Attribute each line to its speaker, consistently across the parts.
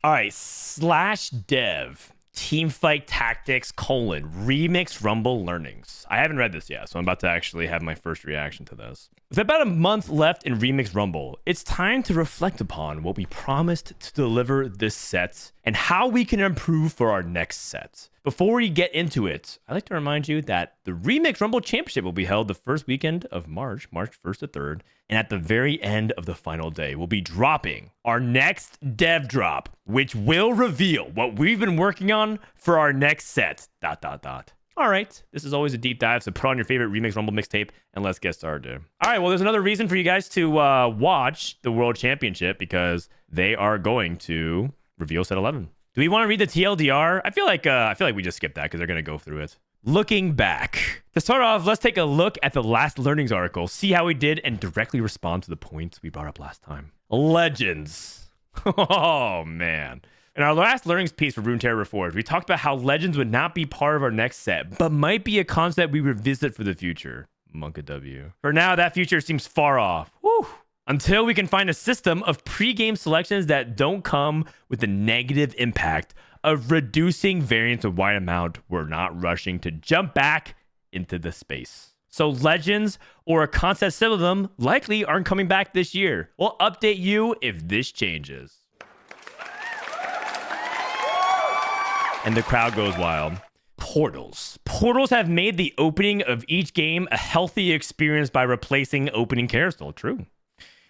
Speaker 1: All right, /dev teamfight tactics : remix rumble learnings. I haven't read this yet, so I'm about to actually have my first reaction to this. With about a month left in Remix Rumble, it's time to reflect upon what we promised to deliver this set and how we can improve for our next set. Before we get into it, I'd like to remind you that the Remix Rumble Championship will be held the first weekend of March 1st to 3rd, and at the very end of the final day, we'll be dropping our next dev drop, which will reveal what we've been working on for our next set. ... All right, this is always a deep dive, so put on your favorite Remix Rumble mixtape and let's get started. All right, well, there's another reason for you guys to watch the World Championship, because they are going to reveal set 11. Do we want to read the TLDR? I feel like we just skipped that because they're going to go through it. Looking back. To start off, let's take a look at the last learnings article, see how we did, and directly respond to the points we brought up last time. Legends. Oh, man. In our last learnings piece for Runeterra Reforged, we talked about how Legends would not be part of our next set, but might be a concept we revisit for the future. Monka W. For now, that future seems far off. Whew. Until we can find a system of pre-game selections that don't come with the negative impact of reducing variance a wide amount, we're not rushing to jump back into the space. So Legends, or a concept similar to them, likely aren't coming back this year. We'll update you if this changes. And the crowd goes wild. Portals. Portals have made the opening of each game a healthy experience by replacing opening carousel. True.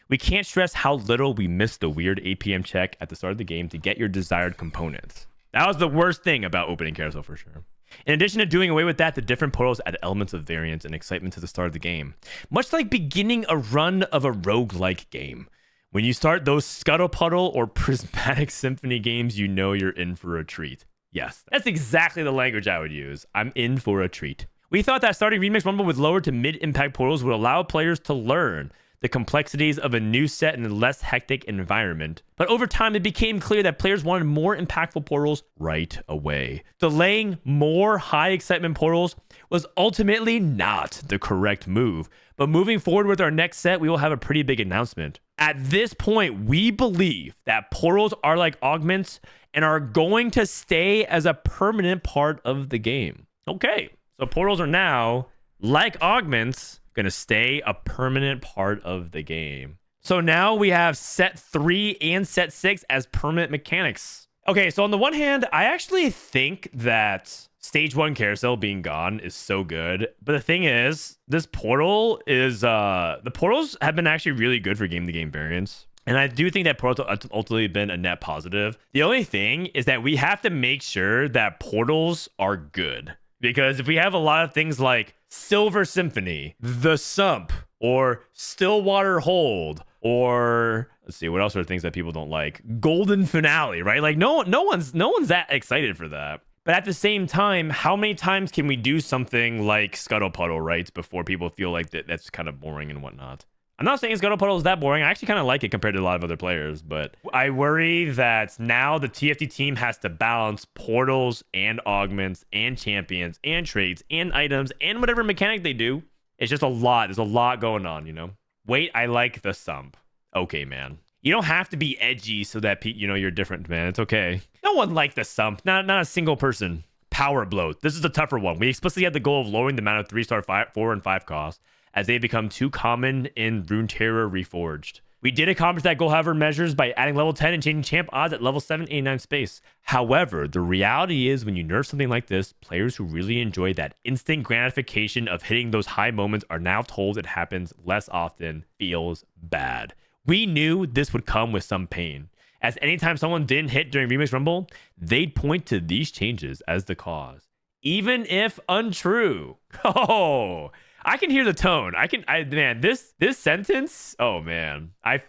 Speaker 1: We can't stress how little we missed the weird APM check at the start of the game to get your desired components. That was the worst thing about opening carousel for sure. In addition to doing away with that, the different portals add elements of variance and excitement to the start of the game. Much like beginning a run of a roguelike game. When you start those Scuttle Puddle or Prismatic Symphony games, you know you're in for a treat. Yes, that's exactly the language I would use. I'm in for a treat. We thought that starting Remix Rumble with lower to mid-impact portals would allow players to learn the complexities of a new set in a less hectic environment. But over time, it became clear that players wanted more impactful portals right away. Delaying more high-excitement portals was ultimately not the correct move. But moving forward with our next set, we will have a pretty big announcement. At this point, we believe that portals are like augments and are going to stay as a permanent part of the game. Okay, so portals are now, like augments, going to stay a permanent part of the game. So now we have set 3 and set 6 as permanent mechanics. Okay, so on the one hand, I actually think that stage 1 carousel being gone is so good. But the thing is, this portal is, the portals have been actually really good for game-to-game variance. And I do think that portals have ultimately been a net positive. The only thing is that we have to make sure that portals are good. Because if we have a lot of things like Silver Symphony, The Sump, or Stillwater Hold, or let's see, what else are things that people don't like? Golden Finale, right? Like no one's that excited for that. But at the same time, how many times can we do something like Scuttle Puddle, right, before people feel like that's kind of boring and whatnot? I'm not saying Scuttle Puddle is that boring. I actually kind of like it compared to a lot of other players, but I worry that now the TFT team has to balance portals and augments and champions and traits and items and whatever mechanic they do. It's just a lot. There's a lot going on, you know? Wait, I like the Sump. Okay, man. You don't have to be edgy so that, you're different, man. It's okay. No one liked the Sump. Not a single person. Power Bloat. This is a tougher one. We explicitly had the goal of lowering the amount of 3-star 4 and 5 costs, as they become too common in Runeterra Reforged. We did accomplish that goal, however, measures by adding level 10 and changing champ odds at level 7, 8, 9 space. However, the reality is when you nerf something like this, players who really enjoy that instant gratification of hitting those high moments are now told it happens less often, feels bad. We knew this would come with some pain, as anytime someone didn't hit during Remix Rumble, they'd point to these changes as the cause, even if untrue. Oh, I can hear the tone. Man, this sentence. Oh man, I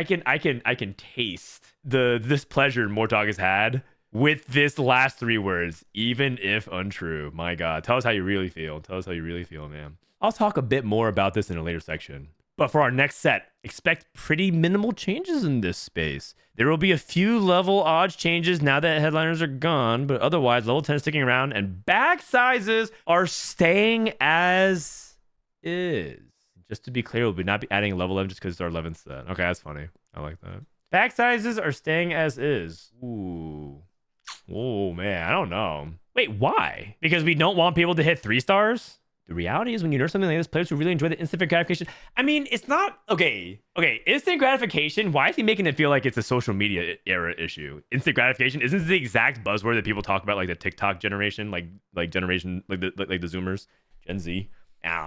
Speaker 1: can taste the displeasure Mortdog has had with this last 3 words. Even if untrue. My God, tell us how you really feel. Tell us how you really feel, man. I'll talk a bit more about this in a later section. But for our next set, expect pretty minimal changes in this space. There will be a few level odds changes now that headliners are gone, but otherwise level 10 is sticking around and bag sizes are staying as is. Just to be clear, we'll not be adding level 11 just because it's our 11th set. Okay, that's funny. I like that. Pack sizes are staying as is. Ooh. Oh, man. I don't know. Wait, why? Because we don't want people to hit 3 stars? The reality is when you nerf something like this, players who really enjoy the instant gratification. I mean, it's not... Okay, instant gratification, why is he making it feel like it's a social media era issue? Instant gratification, isn't this the exact buzzword that people talk about, like the TikTok generation, like generation, like the Zoomers, Gen Z?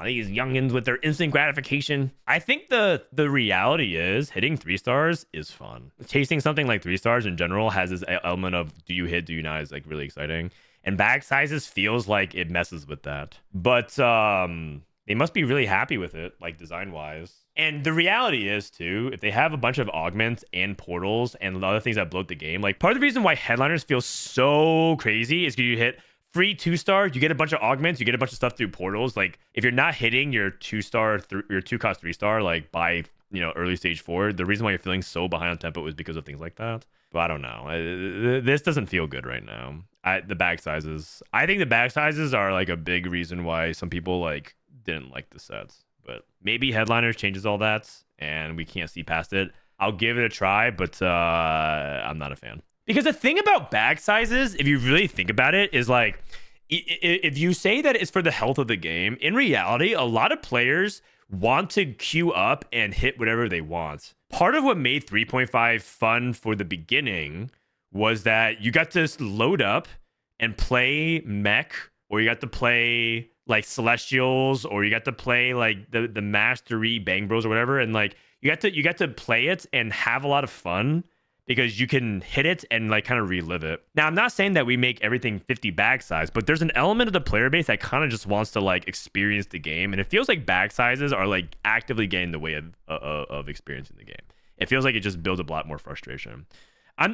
Speaker 1: These youngins with their instant gratification. I think the reality is hitting 3 stars is fun. Chasing something like 3 stars in general has this element of do you hit, do you not is like really exciting. And bag sizes feels like it messes with that. But they must be really happy with it, like design-wise. And the reality is, too, if they have a bunch of augments and portals and other things that bloat the game, like part of the reason why headliners feel so crazy is because you hit free 2-star, you get a bunch of augments, you get a bunch of stuff through portals. Like if you're not hitting your 2-star, your 2-cost 3-star, like by early stage 4, the reason why you're feeling so behind on tempo is because of things like that. But I don't know. This doesn't feel good right now. The bag sizes. I think the bag sizes are like a big reason why some people like didn't like the sets. But maybe headliners changes all that, and we can't see past it. I'll give it a try, but I'm not a fan. Because the thing about bag sizes, if you really think about it, is like if you say that it's for the health of the game, in reality, a lot of players want to queue up and hit whatever they want. Part of what made 3.5 fun for the beginning was that you got to load up and play mech, or you got to play like celestials, or you got to play like the mastery bang bros or whatever, and like you got to play it and have a lot of fun because you can hit it and like kind of relive it. Now, I'm not saying that we make everything 50 bag size, but there's an element of the player base that kind of just wants to like experience the game, and it feels like bag sizes are like actively getting in the way of experiencing the game. It feels like it just builds a lot more frustration.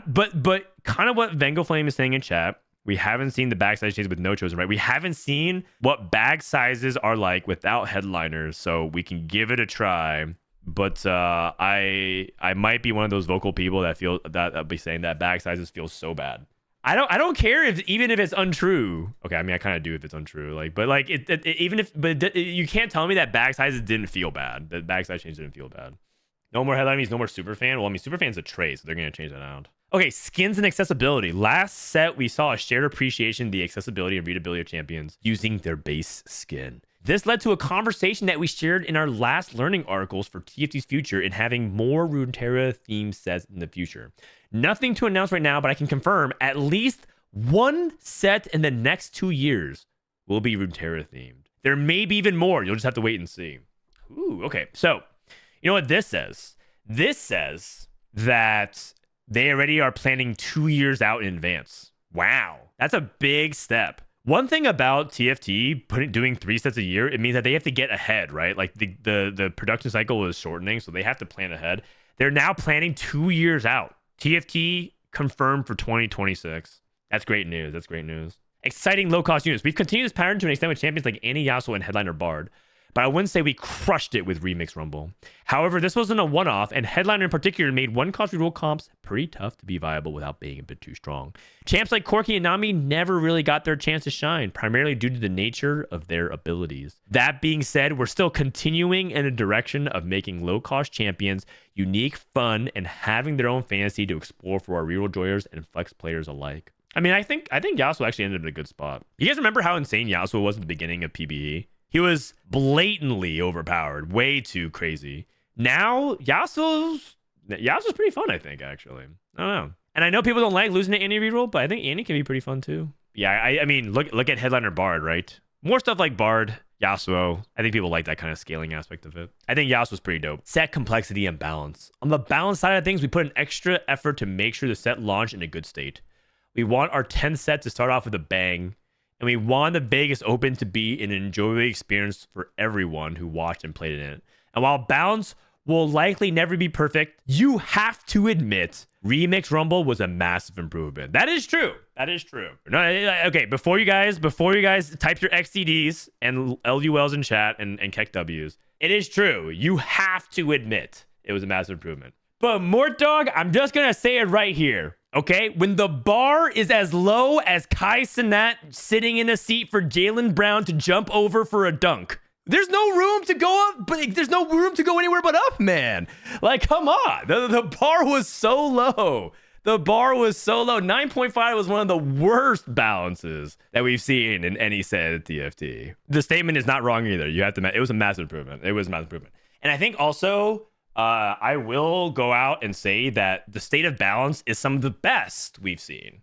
Speaker 1: But kind of what Vengo Flame is saying in chat, we haven't seen the bag size changes with no chosen, right? We haven't seen what bag sizes are like without headliners, so we can give it a try. But I might be one of those vocal people that feel that I'll be saying that bag sizes feel so bad. I don't care even if it's untrue. Okay, I mean I kind of do if it's untrue. You can't tell me that bag sizes didn't feel bad. The bag size change didn't feel bad. No more headline means no more superfan. Well, I mean superfan's a trait, so they're gonna change that out. Okay, skins and accessibility. Last set we saw a shared appreciation of the accessibility and readability of champions using their base skin. This led to a conversation that we shared in our last learning articles for TFT's future in having more Runeterra themed sets in the future. Nothing to announce right now, but I can confirm at least one set in the next 2 years will be Runeterra themed. There may be even more. You'll just have to wait and see. Ooh, okay. So, you know what this says? This says that they already are planning 2 years out in advance. Wow. That's a big step. One thing about TFT doing 3 sets a year, it means that they have to get ahead, right? Like the production cycle is shortening, so they have to plan ahead. They're now planning 2 years out. TFT confirmed for 2026. That's great news. That's great news. Exciting low-cost units. We've continued this pattern to an extent with champions like Annie, Yasuo, and Headliner Bard. But I wouldn't say we crushed it with Remix Rumble. However, this wasn't a one-off, and Headliner in particular made one-cost reroll comps pretty tough to be viable without being a bit too strong. Champs like Corki and Nami never really got their chance to shine, primarily due to the nature of their abilities. That being said, we're still continuing in a direction of making low-cost champions unique, fun, and having their own fantasy to explore for our reroll joyers and flex players alike. I mean, I think Yasuo actually ended in a good spot. You guys remember how insane Yasuo was at the beginning of PBE? He was blatantly overpowered, way too crazy. Now, Yasuo's pretty fun, I think, actually. I don't know. And I know people don't like losing to Annie reroll, but I think Annie can be pretty fun, too. Yeah, I mean, look at Headliner Bard, right? More stuff like Bard, Yasuo. I think people like that kind of scaling aspect of it. I think Yasuo's pretty dope. Set complexity and balance. On the balance side of things, we put an extra effort to make sure the set launched in a good state. We want our 10th set to start off with a bang, and we want the Vegas Open to be an enjoyable experience for everyone who watched and played in it. And while balance will likely never be perfect, you have to admit Remix Rumble was a massive improvement. That is true. That is true. No, okay, before you guys type your XCDs and LULs in chat and Keck Ws, it is true. You have to admit it was a massive improvement. But Mortdog, I'm just going to say it right here. Okay, when the bar is as low as Kai Cenat sitting in a seat for Jaylen Brown to jump over for a dunk, There's no room to go up, but there's no room to go anywhere but up, man. Like, come on. The bar was so low. The bar was so low. 9.5 was one of the worst balances that we've seen in any set at TFT. The statement is not wrong either. You have to. It was a massive improvement. It was a massive improvement. And I think also, I will go out and say that the state of balance is some of the best we've seen.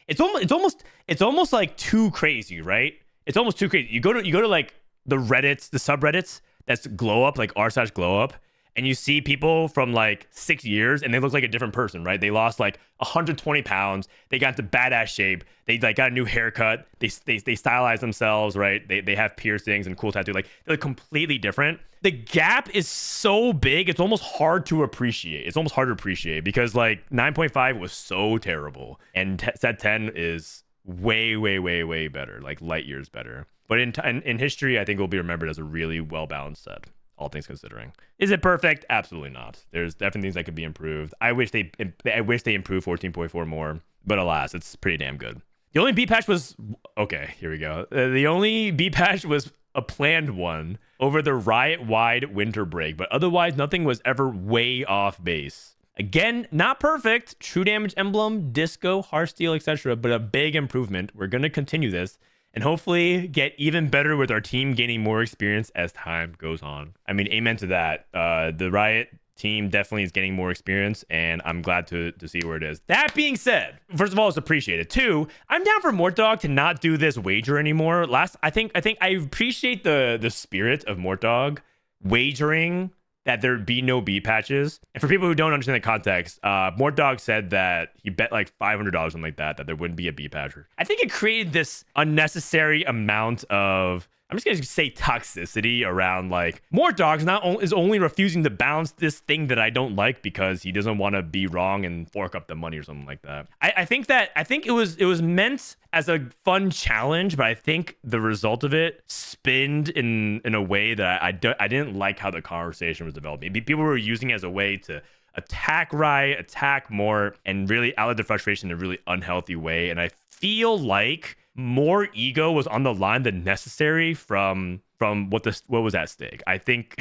Speaker 1: It's almost like too crazy, right? It's almost too crazy. You go to like the Reddits, the subreddits that's glow up, like r/glow up, and you see people from like 6 years and they look like a different person, right? They lost like 120 pounds. They got into badass shape. They like got a new haircut. They stylize themselves, right? They have piercings and cool tattoo. Like they're completely different. The gap is so big. It's almost hard to appreciate. It's almost hard to appreciate because like 9.5 was so terrible. And set 10 is way, way, way, way better, like light years better. But in history, I think it will be remembered as a really well-balanced set, all things considering. Is it perfect? Absolutely not. There's definitely things that could be improved. I wish they improved 14.4 more, but alas, it's pretty damn good. The only B patch was okay. Here we go. The only B patch was a planned one over the Riot-wide winter break, but otherwise nothing was ever way off base. Again, not perfect. True damage emblem, disco, heartsteel, etc., but a big improvement. We're gonna continue this and hopefully get even better with our team gaining more experience as time goes on. I mean, amen to that. The Riot team definitely is getting more experience, and I'm glad to see where it is. That being said, first of all, it's appreciated. Two, I'm down for Mortdog to not do this wager anymore. I think I appreciate the spirit of Mortdog wagering that there be no B patches. And for people who don't understand the context, Mortdog said that he bet like $500, something like that there wouldn't be a B patch. I think it created this unnecessary amount of, I'm just gonna say, toxicity around like Mortdog is only refusing to balance this thing that I don't like because he doesn't want to be wrong and fork up the money or something like that. I think it was meant as a fun challenge, but I think the result of it spinned in a way that I didn't like how the conversation was developing. People were using it as a way to attack Riot, attack more, and really outlet the frustration in a really unhealthy way. And I feel like more ego was on the line than necessary from what was at stake. I think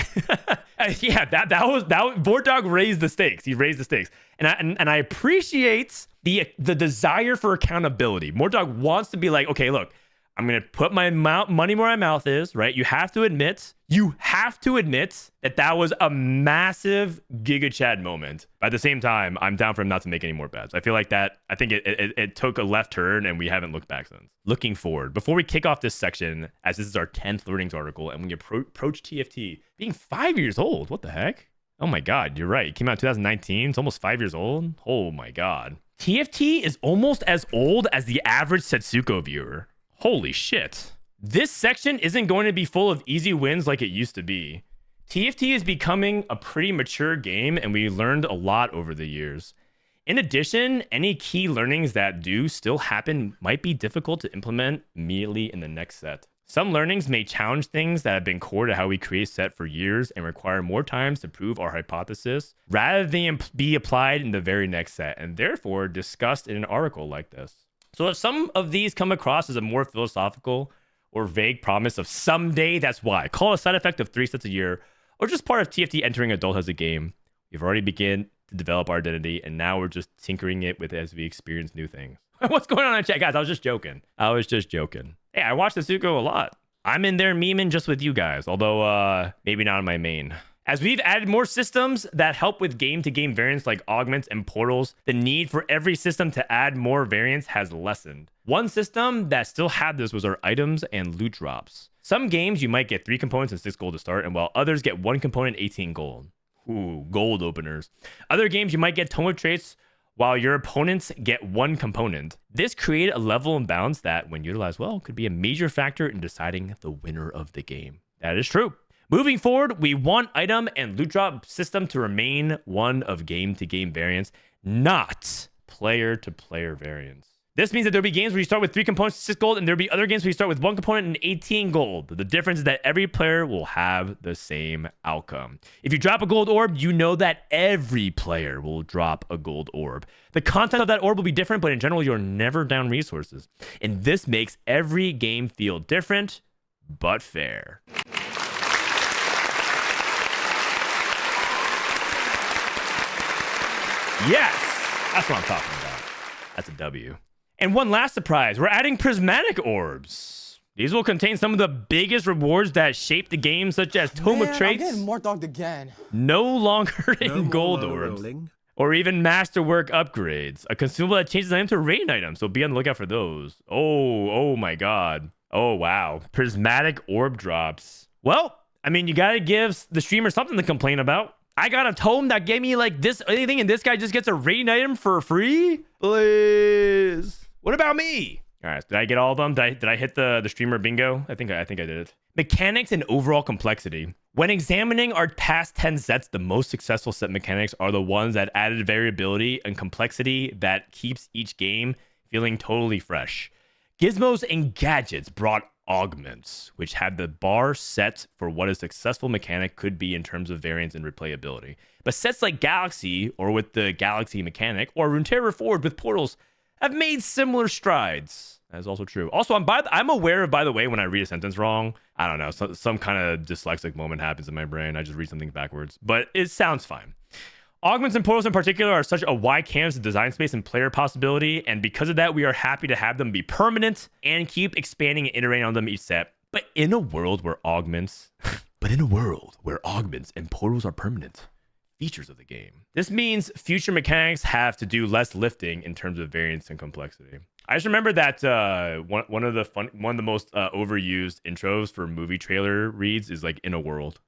Speaker 1: yeah, that was Mortdog raised the stakes. He raised the stakes. And I appreciate the desire for accountability. Mortdog wants to be like, okay, look, I'm going to put my money where my mouth is, right? You have to admit that was a massive Giga Chad moment. But at the same time, I'm down for him not to make any more bets. I feel like I think it took a left turn and we haven't looked back since. Looking forward, before we kick off this section, as this is our 10th learnings article and we approach TFT being 5 years old. What the heck? Oh my God, you're right. It came out in 2019. It's almost 5 years old. Oh my God. TFT is almost as old as the average Setsuko viewer. Holy shit. This section isn't going to be full of easy wins like it used to be. TFT is becoming a pretty mature game, and we learned a lot over the years. In addition, any key learnings that do still happen might be difficult to implement immediately in the next set. Some learnings may challenge things that have been core to how we create set for years and require more times to prove our hypothesis rather than be applied in the very next set, and therefore discussed in an article like this. So if some of these come across as a more philosophical or vague promise of someday, that's why. Call it a side effect of 3 sets a year, or just part of TFT entering adult as a game. We've already begun to develop our identity, and now we're just tinkering it with as we experience new things. What's going on in chat, guys? I was just joking. Hey, I watch the Zuko a lot. I'm in there memeing just with you guys, although maybe not on my main. As we've added more systems that help with game-to-game variants like augments and portals, the need for every system to add more variants has lessened. One system that still had this was our items and loot drops. Some games you might get 3 components and 6 gold to start, and while others get 1 component, 18 gold. Ooh, gold openers. Other games you might get tome of traits, while your opponents get 1 component. This created a level imbalance that, when utilized well, could be a major factor in deciding the winner of the game. That is true. Moving forward, we want item and loot drop system to remain one of game-to-game variants, not player-to-player variants. This means that there'll be games where you start with 3 components, 6 gold, and there'll be other games where you start with 1 component and 18 gold. The difference is that every player will have the same outcome. If you drop a gold orb, you know that every player will drop a gold orb. The content of that orb will be different, but in general, you're never down resources. And this makes every game feel different, but fair. Yes, that's what I'm talking about. That's a W. And one last surprise, we're adding prismatic orbs. These will contain some of the biggest rewards that shape the game, such as Tome of Traits.
Speaker 2: I'm getting Mortdog again.
Speaker 1: No longer in gold orbs. Or even masterwork upgrades. A consumable that changes item to raid item, so be on the lookout for those. Oh my god. Oh wow. Prismatic orb drops. Well, I mean, you gotta give the streamer something to complain about. I got a tome that gave me like this anything, and this guy just gets a raid item for free? Please. What about me? All right, did I get all of them? Did I hit the streamer bingo? I think I did it. Mechanics and overall complexity. When examining our past 10 sets, the most successful set mechanics are the ones that added variability and complexity that keeps each game feeling totally fresh. Gizmos and gadgets brought augments, which had the bar set for what a successful mechanic could be in terms of variance and replayability. But sets like Galaxy, or with the Galaxy mechanic, or Runeterra Forward with portals, have made similar strides. That is also true. Also, I'm aware of, by the way, when I read a sentence wrong, I don't know, some kind of dyslexic moment happens in my brain. I just read something backwards, but it sounds fine. Augments and portals in particular are such a wide canvas of design space and player possibility, and because of that, we are happy to have them be permanent and keep expanding and iterating on them each set. But in a world where augments and portals are permanent features of the game, this means future mechanics have to do less lifting in terms of variance and complexity. I just remember that one of the most overused intros for movie trailer reads is like in a world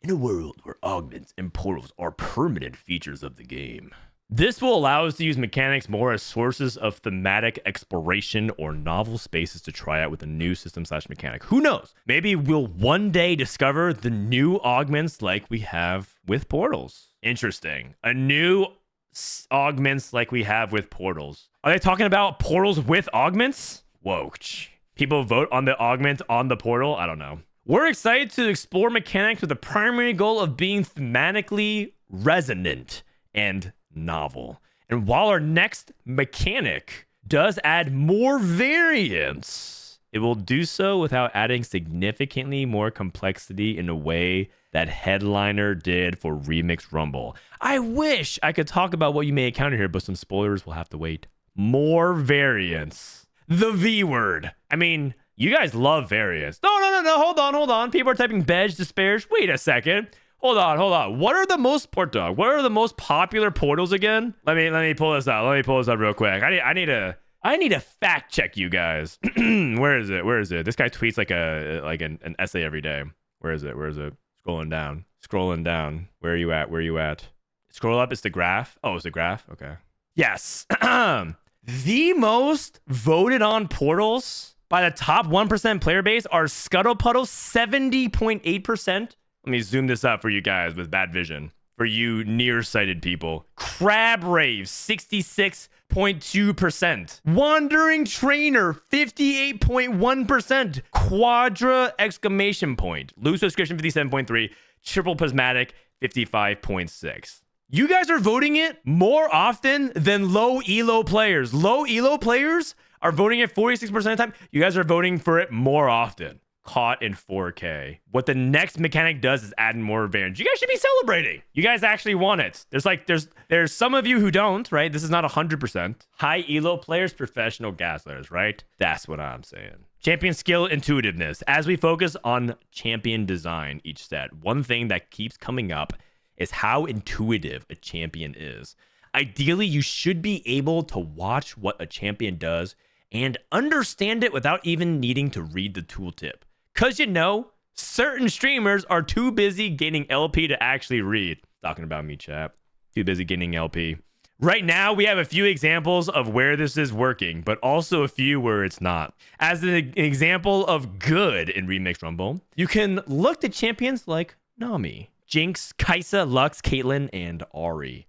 Speaker 1: where augments and portals are permanent features of the game. This will allow us to use mechanics more as sources of thematic exploration or novel spaces to try out with a new system/mechanic. Who knows? Maybe we'll one day discover the new augments like we have with portals. Interesting. A new augments like we have with portals. Are they talking about portals with augments? Whoa. People vote on the augment on the portal? I don't know. We're excited to explore mechanics with the primary goal of being thematically resonant and novel. And while our next mechanic does add more variance, it will do so without adding significantly more complexity in a way that Headliner did for Remix Rumble. I wish I could talk about what you may encounter here, but some spoilers will have to wait. More variance. The V word. I mean, you guys love variance. No. Hold on. People are typing Bedge, Despairs. Wait a second. Hold on. What are the most Mortdog? What are the most popular portals again? Let me pull this out. Real quick. I need to fact check you guys. Where is it? This guy tweets like an essay every day. Where is it? Scrolling down. Where are you at? Scroll up. It's the graph. Oh, it's the graph. Okay. Yes. The most voted on portals by the top 1% player base are Scuttle Puddle, 70.8%. Let me zoom this up for you guys with bad vision. For you nearsighted people. Crab Rave, 66.2%. Wandering Trainer, 58.1%. Quadra exclamation point. Loose subscription, 57.3%. Triple Prismatic, 55.6%. You guys are voting it more often than low elo players. Low elo players are voting it 46% of the time. You guys are voting for it more often. Caught in 4K. What the next mechanic does is add more variance. You guys should be celebrating. You guys actually want it. There's some of you who don't, right? This is not 100%. High elo players, professional gaslighters, right? That's what I'm saying. Champion skill intuitiveness. As we focus on champion design each set, one thing that keeps coming up is how intuitive a champion is. Ideally, you should be able to watch what a champion does and understand it without even needing to read the tooltip. Because certain streamers are too busy gaining LP to actually read. Talking about me, chat. Too busy gaining LP. Right now, we have a few examples of where this is working, but also a few where it's not. As an example of good in Remix Rumble, you can look to champions like Nami, Jinx, Kaisa, Lux, Caitlyn, and Ahri.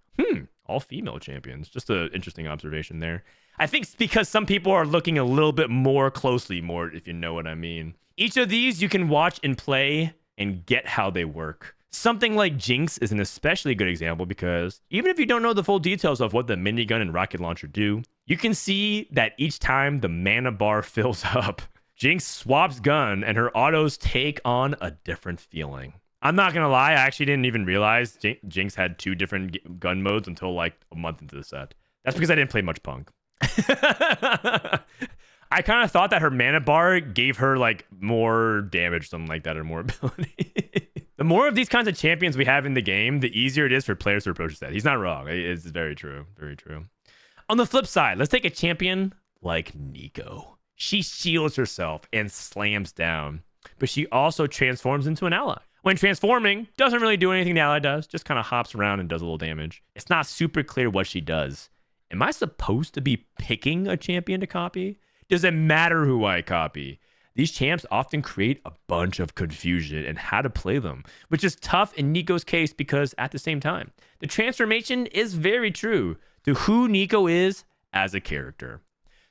Speaker 1: All female champions. Just an interesting observation there. I think it's because some people are looking a little bit more closely, if you know what I mean. Each of these you can watch and play and get how they work. Something like Jinx is an especially good example because even if you don't know the full details of what the minigun and rocket launcher do, you can see that each time the mana bar fills up, Jinx swaps gun and her autos take on a different feeling. I'm not gonna lie, I actually didn't even realize Jinx had 2 different gun modes until like a month into the set. That's because I didn't play much Punk. I kind of thought that her mana bar gave her like more damage, something like that, or more ability. The more of these kinds of champions we have in the game, the easier it is for players to approach that. He's not wrong. It's very true. Very true. On the flip side, let's take a champion like Neeko. She shields herself and slams down, but she also transforms into an ally. When transforming, doesn't really do anything the ally does, just kind of hops around and does a little damage. It's not super clear what she does. Am I supposed to be picking a champion to copy? Does it matter who I copy? These champs often create a bunch of confusion in how to play them, which is tough in Neeko's case because at the same time, the transformation is very true to who Neeko is as a character.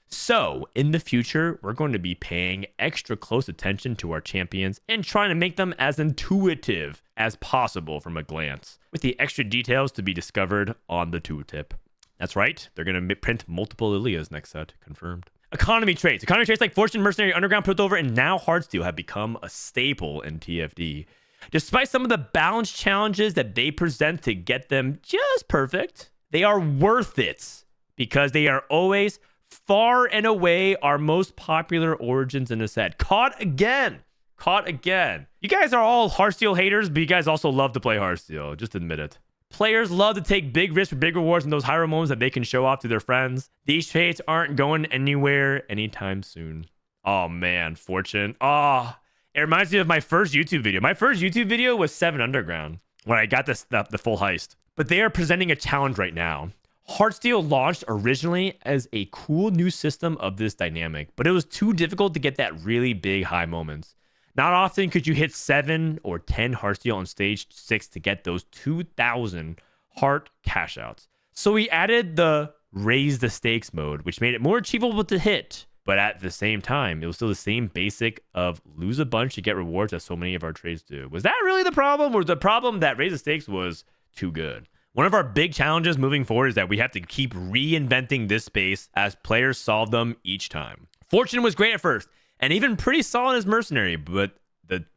Speaker 1: So in the future, we're going to be paying extra close attention to our champions and trying to make them as intuitive as possible from a glance, with the extra details to be discovered on the tooltip. That's right, they're going to print multiple Ilias next set, confirmed. Economy traits. Economy traits like Fortune, Mercenary, Underground, Piltover, and now Heartsteel have become a staple in TFD. Despite some of the balance challenges that they present to get them just perfect, they are worth it because they are always far and away our most popular origins in the set. Caught again. Caught again. You guys are all Heartsteel haters, but you guys also love to play Heartsteel. Just admit it. Players love to take big risks for big rewards in those higher moments that they can show off to their friends. These traits aren't going anywhere anytime soon. Oh man, Fortune. Oh, it reminds me of my first YouTube video. My first YouTube video was 7 Underground when I got the full heist. But they are presenting a challenge right now. Heartsteel launched originally as a cool new system of this dynamic, but it was too difficult to get that really big high moments. Not often could you hit 7 or 10 Heartsteel on stage 6 to get those 2,000 heart cash outs. So we added the raise the stakes mode, which made it more achievable to hit. But at the same time, it was still the same basic of lose a bunch to get rewards as so many of our trades do. Was that really the problem? Or was the problem that raise the stakes was too good? One of our big challenges moving forward is that we have to keep reinventing this space as players solve them each time. Fortune was great at first, and even pretty solid as Mercenary, but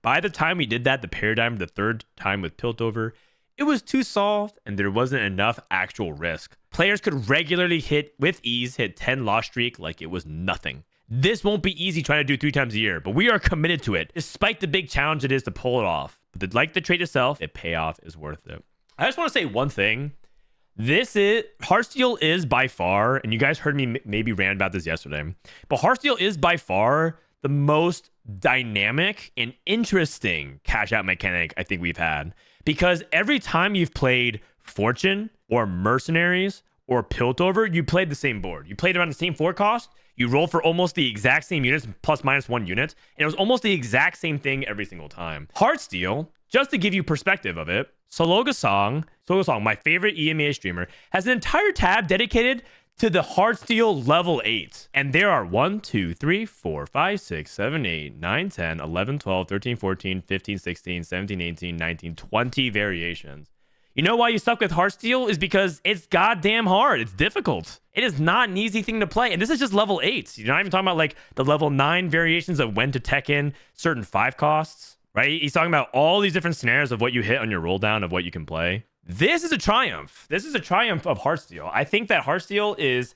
Speaker 1: by the time we did that, the paradigm, the third time with Piltover, it was too soft and there wasn't enough actual risk. Players could regularly hit 10 loss streak like it was nothing. This won't be easy trying to do 3 times a year, but we are committed to it, despite the big challenge it is to pull it off. But like the trait itself, the payoff is worth it. I just want to say one thing. Heartsteel is by far, and you guys heard me maybe rant about this yesterday, but Heartsteel is by far the most dynamic and interesting cash out mechanic I think we've had. Because every time you've played Fortune or Mercenaries or Piltover, you played the same board. You played around the same 4 cost. You roll for almost the exact same units, plus minus 1 unit. And it was almost the exact same thing every single time. Heartsteel, just to give you perspective of it, Sologa Song, my favorite EMEA streamer, has an entire tab dedicated to the Heartsteel level 8. And there are 1, 2, 3, 4, 5, 6, 7, 8, 9, 10, 11, 12, 13, 14, 15, 16, 17, 18, 19, 20 variations. You know why you stuck with Heartsteel is because it's goddamn hard. It's difficult. It is not an easy thing to play. And this is just level 8. You're not even talking about like the level 9 variations of when to tech in certain 5 costs, right? He's talking about all these different scenarios of what you hit on your roll down of what you can play. This is a triumph. This is a triumph of Heartsteel. I think that Heartsteel is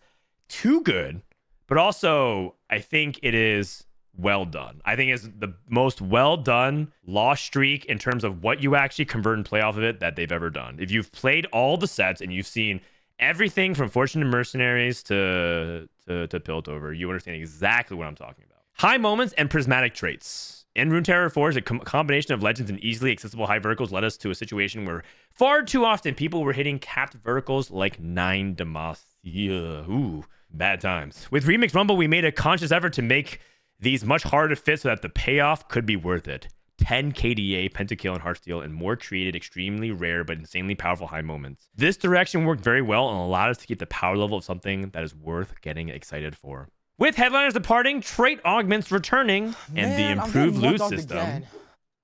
Speaker 1: too good, but also I think it is well done. I think it's the most well done loss streak in terms of what you actually convert and play off of it that they've ever done. If you've played all the sets and you've seen everything from Fortune to Mercenaries to Piltover, you understand exactly what I'm talking about. High moments and prismatic traits. In Runeterra 4, a combination of legends and easily accessible high verticals led us to a situation where far too often people were hitting capped verticals like 9 Demacia. Ooh, bad times. With Remix Rumble, we made a conscious effort to make these much harder to fit so that the payoff could be worth it. 10 KDA, Pentakill, and Heartsteel, and more created extremely rare but insanely powerful high moments. This direction worked very well and allowed us to keep the power level of something that is worth getting excited for. With headliners departing, trait augments returning, and the improved loot system. Again.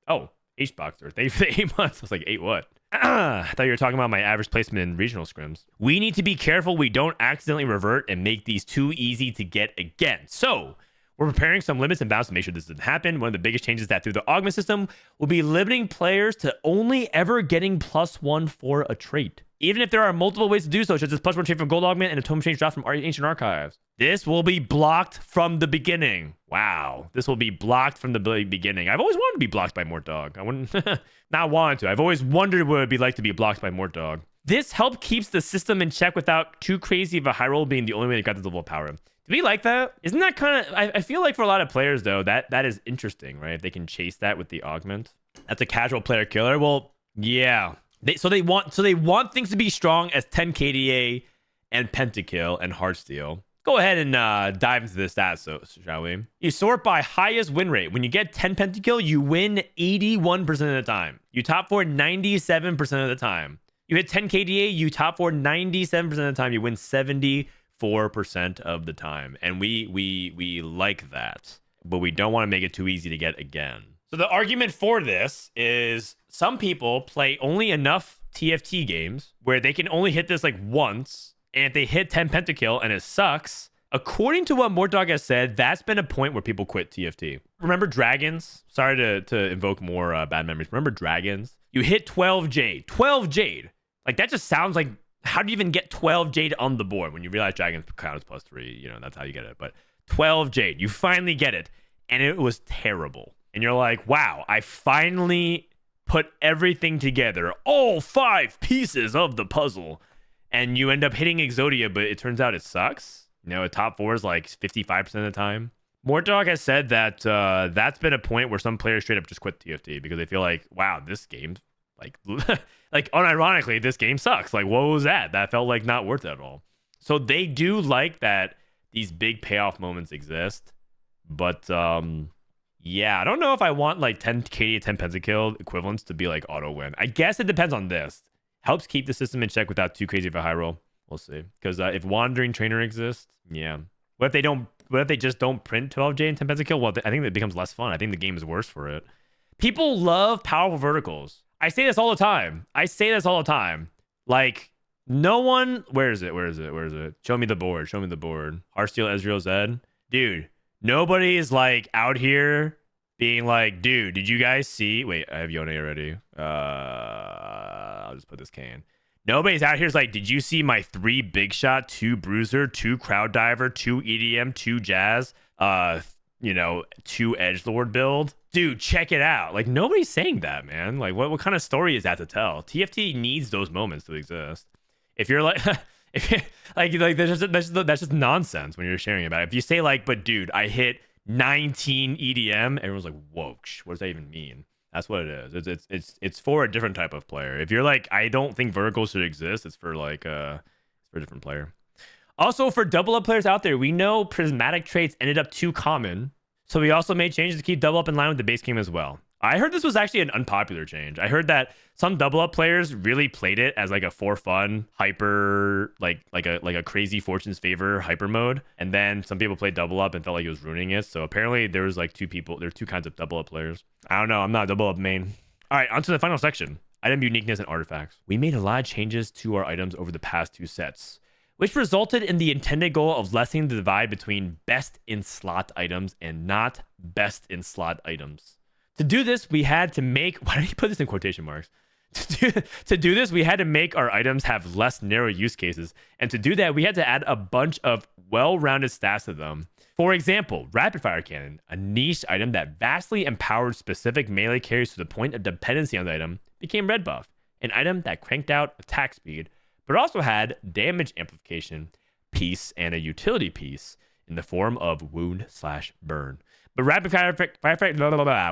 Speaker 1: Oh, H-Boxer. Thank you for the 8 months. I was like, 8 what? I thought you were talking about my average placement in regional scrims. We need to be careful we don't accidentally revert and make these too easy to get again. So, We're preparing some limits and bounds to make sure this doesn't happen. One of the biggest changes is that through the augment system, we'll be limiting players to only ever getting +1 for a trait. Even if there are multiple ways to do so, such as +1 trait from gold augment and a totem change drop from ancient archives. This will be blocked from the beginning. Wow. This will be blocked from the beginning. I've always wanted to be blocked by Mortdog. I wouldn't not wanted to. I've always wondered what it would be like to be blocked by Mortdog. This help keeps the system in check without too crazy of a high roll being the only way to get this level of power. Do we like that? Isn't that kind of... I feel like for a lot of players, though, that is interesting, right? If they can chase that with the augment. That's a casual player killer. Well, yeah. So they want things to be strong as 10 KDA and Pentakill and Heartsteel. Go ahead and dive into the stats, so shall we? You sort by highest win rate. When you get 10 Pentakill, you win 81% of the time. You top 4 97% of the time. You hit 10 KDA, you top 4 97% of the time. You win 74% of the time. And we like that. But we don't want to make it too easy to get again. So the argument for this is some people play only enough TFT games where they can only hit this like once. And if they hit 10 Pentakill and it sucks, according to what Mortdog has said, that's been a point where people quit TFT. Remember Dragons? Sorry to invoke more bad memories. Remember Dragons? You hit 12 Jade. 12 Jade. Like, that just sounds like, how do you even get 12 Jade on the board? When you realize Dragons counts +3, you know, that's how you get it. But 12 Jade, you finally get it. And it was terrible. And you're like, wow, I finally put everything together. All 5 pieces of the puzzle. And you end up hitting Exodia, but it turns out it sucks. You know, a top 4 is like 55% of the time. Mortdog has said that that's been a point where some players straight up just quit TFT because they feel like, wow, this game, like, like unironically, this game sucks. Like, what was that? That felt like not worth it at all. So they do like that these big payoff moments exist. But yeah, I don't know if I want like 10 KD, 10 Pentakill equivalents to be like auto win. I guess it depends on this. Helps keep the system in check without too crazy of a high roll. We'll see. Because if Wandering Trainer exists, yeah. What if they don't? What if they just don't print 12J and 10 Pentakill? Well, I think it becomes less fun. I think the game is worse for it. People love powerful verticals. I say this all the time. Like, no one... Where is it? Show me the board. Heartsteel, Ezreal, Zed. Dude, nobody is like out here being like, dude, did you guys see... Wait, I have Yone already. I'll just put this can. Nobody's out here is like, did you see my 3 big shot, 2 bruiser, 2 crowd diver, 2 EDM, 2 jazz, 2 edgelord build? Dude, check it out. Like, nobody's saying that, man. Like, what kind of story is that to tell? TFT needs those moments to exist. If you're like, that's just nonsense when you're sharing about it. If you say like, but dude, I hit 19 EDM, everyone's like, whoa, what does that even mean? That's what it is. It's for a different type of player. If you're like, I don't think verticals should exist, it's for like it's for a different player. Also, for double up players out there, we know prismatic traits ended up too common, so we also made changes to keep double up in line with the base game as well. I heard this was actually an unpopular change. I heard that some double up players really played it as like a for fun hyper, like a crazy fortune's favor hyper mode, and then some people played double up and felt like it was ruining it. So apparently there was like 2 kinds of double up players. I don't know. I'm not a double up main. All right, on to the final section. Item uniqueness and artifacts. We made a lot of changes to our items over the past 2 sets, which resulted in the intended goal of lessening the divide between best in slot items and not best in slot items. To do this, we had to make... Why did he put this in quotation marks? To do this, we had to make our items have less narrow use cases. And to do that, we had to add a bunch of well-rounded stats to them. For example, Rapid Fire Cannon, a niche item that vastly empowered specific melee carries to the point of dependency on the item, became Red Buff, an item that cranked out attack speed, but also had damage amplification piece and a utility piece in the form of wound/burn. But Rapid Fire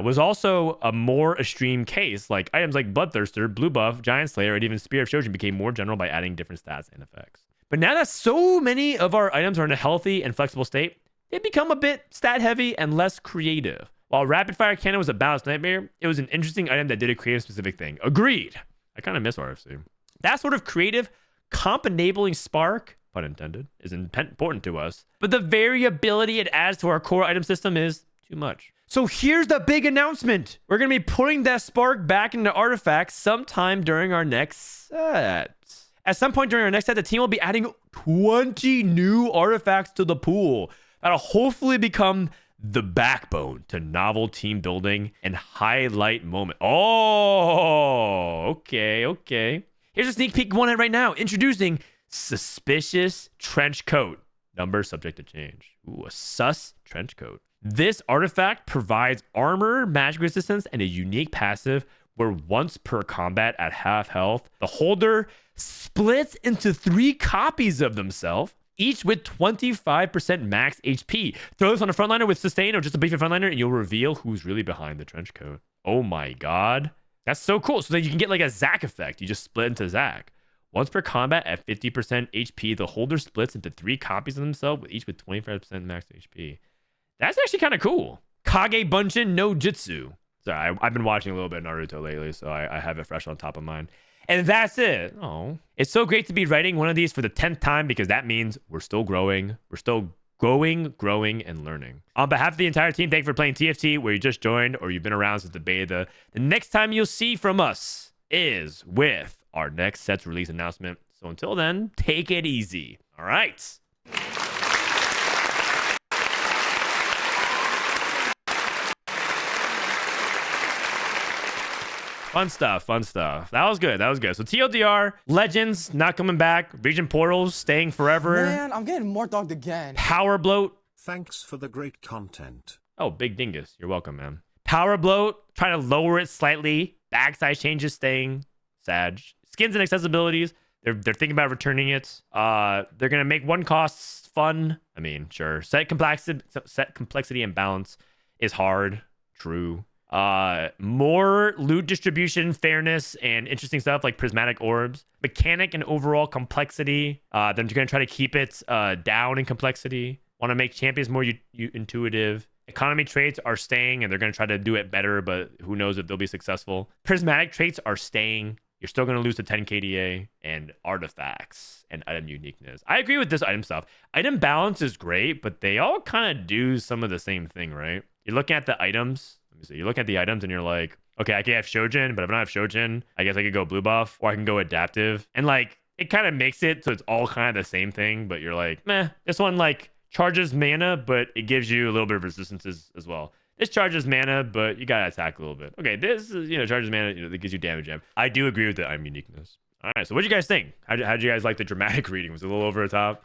Speaker 1: was also a more extreme case, like items like Bloodthirster, Blue Buff, Giant Slayer, and even Spear of Shojin became more general by adding different stats and effects. But now that so many of our items are in a healthy and flexible state, they become a bit stat heavy and less creative. While Rapid Fire Cannon was a balanced nightmare, it was an interesting item that did a creative specific thing. Agreed. I kind of miss RFC. That sort of creative, comp-enabling spark, pun intended, is important to us. But the variability it adds to our core item system is too much. So here's the big announcement. We're going to be putting that spark back into artifacts sometime during our next set. At some point during our next set, the team will be adding 20 new artifacts to the pool. That'll hopefully become the backbone to novel team building and highlight moment. Oh, okay. Here's a sneak peek one at right now. Introducing Suspicious Trench Coat. Number subject to change. Ooh, a sus trench coat. This artifact provides armor, magic resistance, and a unique passive where once per combat at half health, the holder splits into 3 copies of themselves, each with 25% max HP. Throw this on a frontliner with sustain or just a beefy frontliner, and you'll reveal who's really behind the trench coat. Oh my god. That's so cool. So that you can get like a Zac effect. You just split into Zac. Once per combat at 50% HP, the holder splits into 3 copies of themselves, with each with 25% max HP. That's actually kind of cool. Kage Bunshin no Jutsu. Sorry, I've been watching a little bit of Naruto lately, so I have it fresh on top of mind. And that's it. Oh, it's so great to be writing one of these for the 10th time, because that means we're still growing. We're still growing, and learning. On behalf of the entire team, thank you for playing TFT, where you just joined or you've been around since the beta. The next time you'll see from us is with our next set's release announcement. So until then, take it easy. All right. Fun stuff. That was good. So TLDR, Legends not coming back. Region Portals staying forever.
Speaker 2: Man, I'm getting Mortdog again.
Speaker 1: Power Bloat.
Speaker 3: Thanks for the great content.
Speaker 1: Oh, Big Dingus. You're welcome, man. Power Bloat, trying to lower it slightly. Bag size changes staying. Sag. Skins and accessibilities. They're thinking about returning it. They're gonna make one costs fun. I mean, sure. Set complexity and balance is hard. True. More loot distribution, fairness, and interesting stuff like prismatic orbs. Mechanic and overall complexity. They're gonna try to keep it down in complexity. Want to make champions more intuitive. Economy traits are staying, and they're gonna try to do it better, but who knows if they'll be successful. Prismatic traits are staying. You're still going to lose to 10 KDA and artifacts and item uniqueness. I agree with this item stuff. Item balance is great, but they all kind of do some of the same thing, right? You're looking at the items. Let me see. You look at the items and you're like, okay, I can have Shojin, but if I don't have Shojin, I guess I could go blue buff or I can go adaptive. And like, it kind of makes it so it's all kind of the same thing, but you're like, meh, this one like charges mana, but it gives you a little bit of resistance as well. This charges mana, but you gotta attack a little bit. Okay, this is, charges mana, that gives you damage. I do agree with the item uniqueness. All right, so what do you guys think? How did you guys like the dramatic reading? Was it a little over the top?